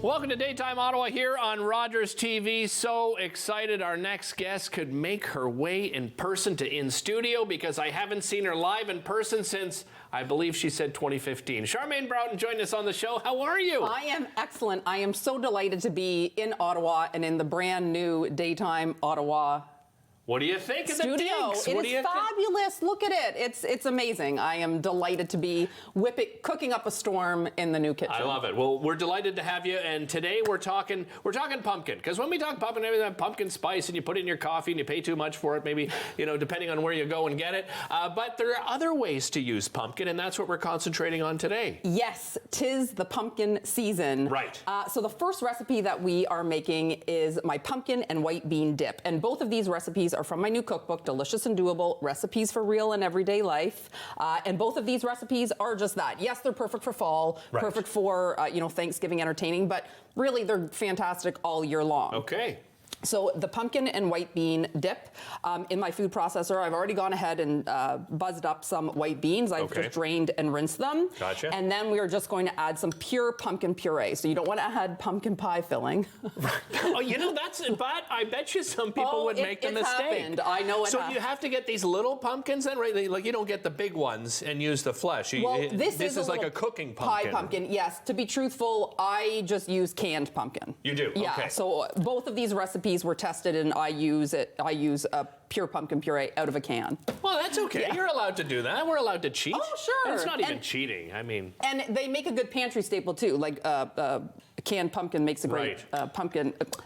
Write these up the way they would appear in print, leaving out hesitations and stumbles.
Welcome to Daytime Ottawa here on Rogers TV. So excited our next guest could make her way in person to in studio because I haven't seen her live in person since, I believe she said 2015. Charmaine Broughton joined us on the show. How are you? I am excellent. I am so delighted to be in Ottawa and in the brand new Daytime Ottawa What do you think of studio. the digs? It is fabulous. Look at it. It's amazing. I am delighted to be cooking up a storm in the new kitchen. I love it. Well, we're delighted to have you. And today we're talking pumpkin. Because when we talk pumpkin, everything that pumpkin spice, and you put it in your coffee, and you pay too much for it, maybe depending on where you go and get it. But there are other ways to use pumpkin, and that's what we're concentrating on today. Yes, 'tis the pumpkin season. Right. So the first recipe that we are making is my pumpkin and white bean dip, and both of these recipes are from my new cookbook, Delicious and Doable, Recipes for Real and Everyday Life. And both of these recipes are just that. Yes, they're perfect for fall, right. Perfect for Thanksgiving entertaining, but really they're fantastic all year long. Okay. So the pumpkin and white bean dip, in my food processor, I've already gone ahead and buzzed up some white beans. I've just drained and rinsed them. Gotcha. And then we are just going to add some pure pumpkin puree. So you don't want to add pumpkin pie filling. But I bet you some people would make the mistake. Happened. I know it So you have to get these little pumpkins then, right? Like you don't get the big ones and use the flesh. This is like a cooking pumpkin. Pie pumpkin, yes. To be truthful, I just use canned pumpkin. You do? Yeah. Okay. So both of these recipes were tested, and I use a pure pumpkin puree out of a can. Well, that's okay. Yeah. You're allowed to do that. We're allowed to cheat. Oh, sure. And it's not even cheating. I mean, and they make a good pantry staple too. Like canned pumpkin makes a great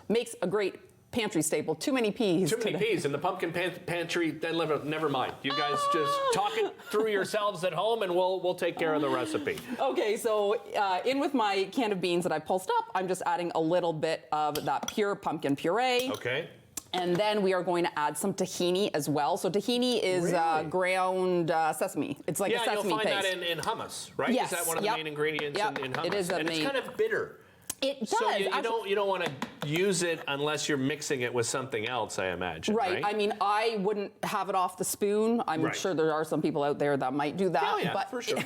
makes a great pantry staple. Too many peas. Too many peas in the pumpkin pantry. Then never mind. You guys just talk it through yourselves at home, and we'll take care of the recipe. Okay, so in with my can of beans that I pulsed up, I'm just adding a little bit of that pure pumpkin puree. Okay. And then we are going to add some tahini as well. So tahini is ground sesame. It's like a sesame paste. Yeah, you'll find that in hummus, right? Yes. Is that one of the main ingredients in hummus? It is and it's kind of bitter. It does. So you don't want to use it unless you're mixing it with something else, I imagine. Right. I mean, I wouldn't have it off the spoon. I'm sure there are some people out there that might do that. Oh, yeah, but for sure.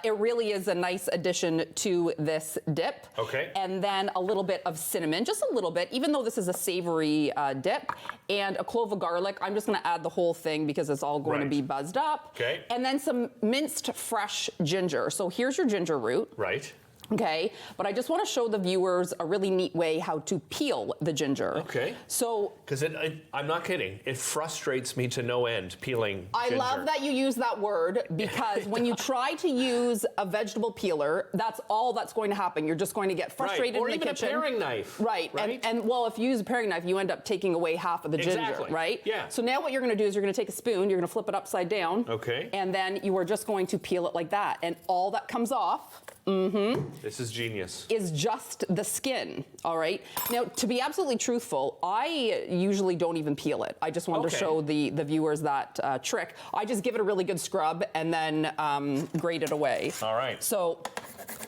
It really is a nice addition to this dip. Okay. And then a little bit of cinnamon, just a little bit, even though this is a savory dip, and a clove of garlic. I'm just going to add the whole thing because it's all going to be buzzed up. Okay. And then some minced fresh ginger. So here's your ginger root. Right. Okay, but I just want to show the viewers a really neat way how to peel the ginger. Okay. So, because I'm not kidding, it frustrates me to no end peeling ginger. I love that you use that word because when you try to use a vegetable peeler, that's all that's going to happen. You're just going to get frustrated or in the kitchen. Or even a paring knife. Right. And well, if you use a paring knife, you end up taking away half of the ginger, right? Yeah. So now what you're going to do is you're going to take a spoon, you're going to flip it upside down. Okay. And then you are just going to peel it like that. And all that comes off. This is genius. Is just the skin, all right? Now, to be absolutely truthful, I usually don't even peel it. I just wanted to show the viewers that trick. I just give it a really good scrub and then grate it away. All right. So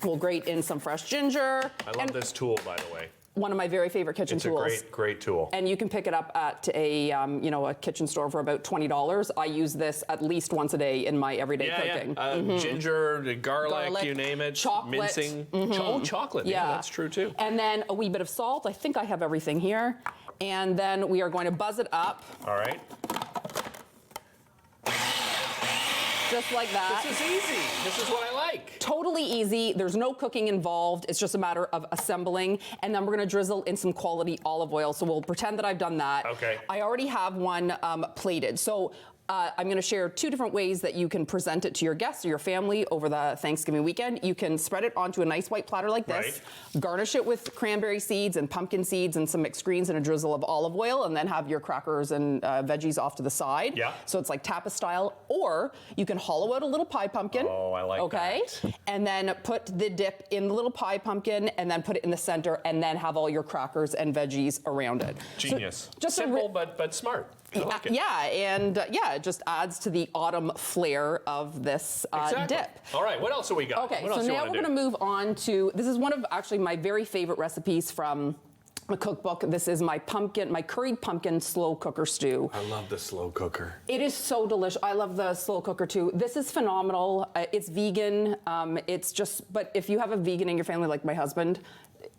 we'll grate in some fresh ginger. I love this tool, by the way. One of my very favorite kitchen tools. It's a great tool. And you can pick it up at a kitchen store for about $20. I use this at least once a day in my everyday cooking. Ginger, garlic, you name it. Chocolate. Mincing. Oh, chocolate. Yeah, that's true too. And then a wee bit of salt. I think I have everything here. And then we are going to buzz it up. All right. Just like that. This is easy. This is what I like. Totally easy. There's no cooking involved. It's just a matter of assembling. And then we're going to drizzle in some quality olive oil. So we'll pretend that I've done that. Okay. I already have one plated. So I'm going to share two different ways that you can present it to your guests or your family over the Thanksgiving weekend. You can spread it onto a nice white platter like this, garnish it with cranberry seeds and pumpkin seeds and some mixed greens and a drizzle of olive oil, and then have your crackers and veggies off to the side. Yeah. So it's like tapas style. Or you can hollow out a little pie pumpkin. Oh, I like that. And then put the dip in the little pie pumpkin and then put it in the center and then have all your crackers and veggies around it. Genius. So just simple but smart. I like it. Yeah, and it just adds to the autumn flair of this dip. All right, what else have we got? Okay, so now we're going to move on to, this is one of actually my very favorite recipes from a cookbook. This is my curried pumpkin slow cooker stew. I love the slow cooker. It is so delicious. I love the slow cooker too. This is phenomenal. It's vegan. But if you have a vegan in your family, like my husband,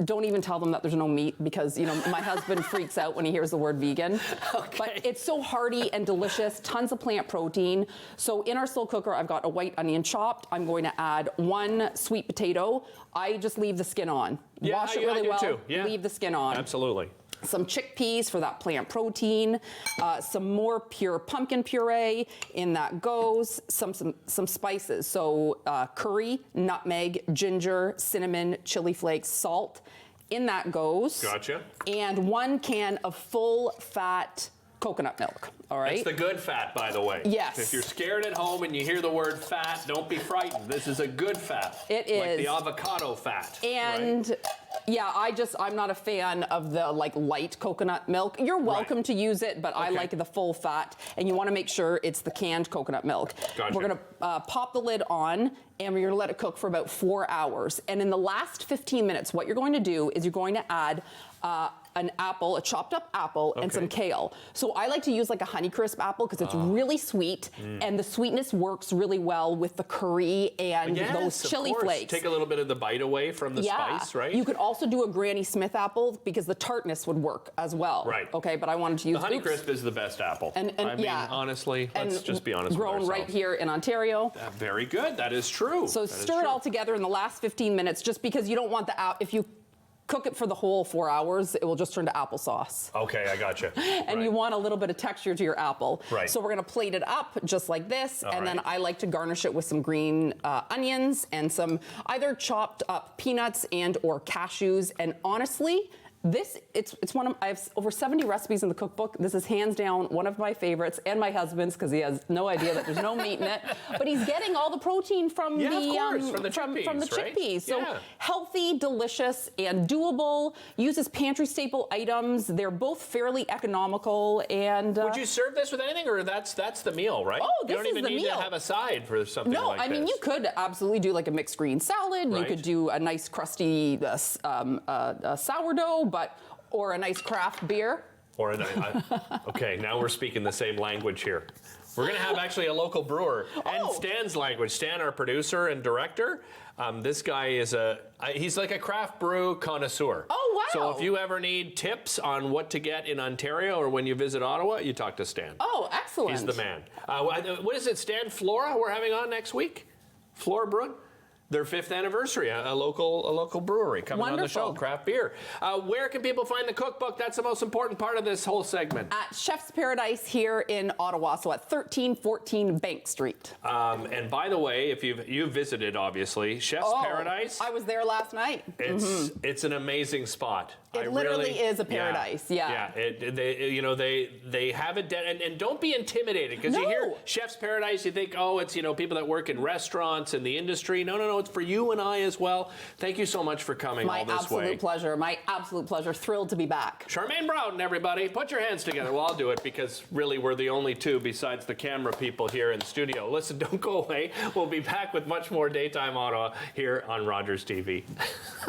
don't even tell them that there's no meat, because my husband freaks out when he hears the word vegan. Okay. But it's so hearty and delicious, tons of plant protein. So in our slow cooker, I've got a white onion chopped. I'm going to add 1 sweet potato. I just leave the skin on. Yeah, Wash it really well, too. Yeah. leave the skin on. Absolutely. Some chickpeas for that plant protein, some more pure pumpkin puree, in that goes some spices. So curry, nutmeg, ginger, cinnamon, chili flakes, salt, in that goes. Gotcha. And 1 can of full fat coconut milk. All right. It's the good fat, by the way. Yes. If you're scared at home and you hear the word fat, don't be frightened. This is a good fat. It like is. the avocado fat. And right? yeah, I'm not a fan of the light coconut milk. You're welcome to use it, but I like the full fat, and you want to make sure it's the canned coconut milk. Gotcha. We're gonna pop the lid on, and we're gonna let it cook for about 4 hours. And in the last 15 minutes, what you're going to do is you're going to add an apple, a chopped up apple, and some kale. So I like to use like a Honeycrisp apple because it's really sweet, and the sweetness works really well with the curry and those chili flakes. Take a little bit of the bite away from the spice, right? You could also do a Granny Smith apple because the tartness would work as well. Right. Okay, but I wanted to use the Honeycrisp is the best apple. And I mean, honestly, let's just be honest with ourselves. Grown right here in Ontario. Very good. That is true. So stir it all together in the last 15 minutes, just because you don't want if you cook it for the whole 4 hours, it will just turn to applesauce. Okay, I gotcha. And you want a little bit of texture to your apple. Right. So we're gonna plate it up just like this, and then I like to garnish it with some green onions and some either chopped up peanuts and or cashews. And honestly, it's one of, I have over 70 recipes in the cookbook. This is hands down one of my favorites, and my husband's, because he has no idea that there's no meat in it. But he's getting all the protein from from the chickpeas. So healthy, delicious, and doable. Uses pantry staple items. They're both fairly economical. And would you serve this with anything, or that's the meal, right? Oh, this you don't even is the need meal. to have a side for something no, like this. I mean, you could absolutely do like a mixed green salad. Right. You could do a nice crusty sourdough, or a nice craft beer. Or okay, now we're speaking the same language here. We're going to have actually a local brewer. And Stan's language. Stan, our producer and director, this guy is he's like a craft brew connoisseur. Oh, wow. So if you ever need tips on what to get in Ontario or when you visit Ottawa, you talk to Stan. Oh, excellent. He's the man. What is it, Stan Flora we're having on next week? Flora Brewing? Their 5th anniversary, a local brewery coming on the show, craft beer. Where can people find the cookbook? That's the most important part of this whole segment. At Chef's Paradise here in Ottawa, so at 1314 Bank Street. And by the way, if you've visited, obviously, Chef's Paradise. I was there last night. It's an amazing spot. It literally is a paradise. Yeah. They have it, and don't be intimidated, because you hear Chef's Paradise, you think, it's people that work in restaurants and the industry. No, it's for you and I as well. Thank you so much for coming all this way. My absolute pleasure. My absolute pleasure. Thrilled to be back. Charmaine Broughton, everybody, put your hands together. Well, I'll do it, because really we're the only two besides the camera people here in the studio. Listen, don't go away. We'll be back with much more Daytime Ottawa here on Rogers TV.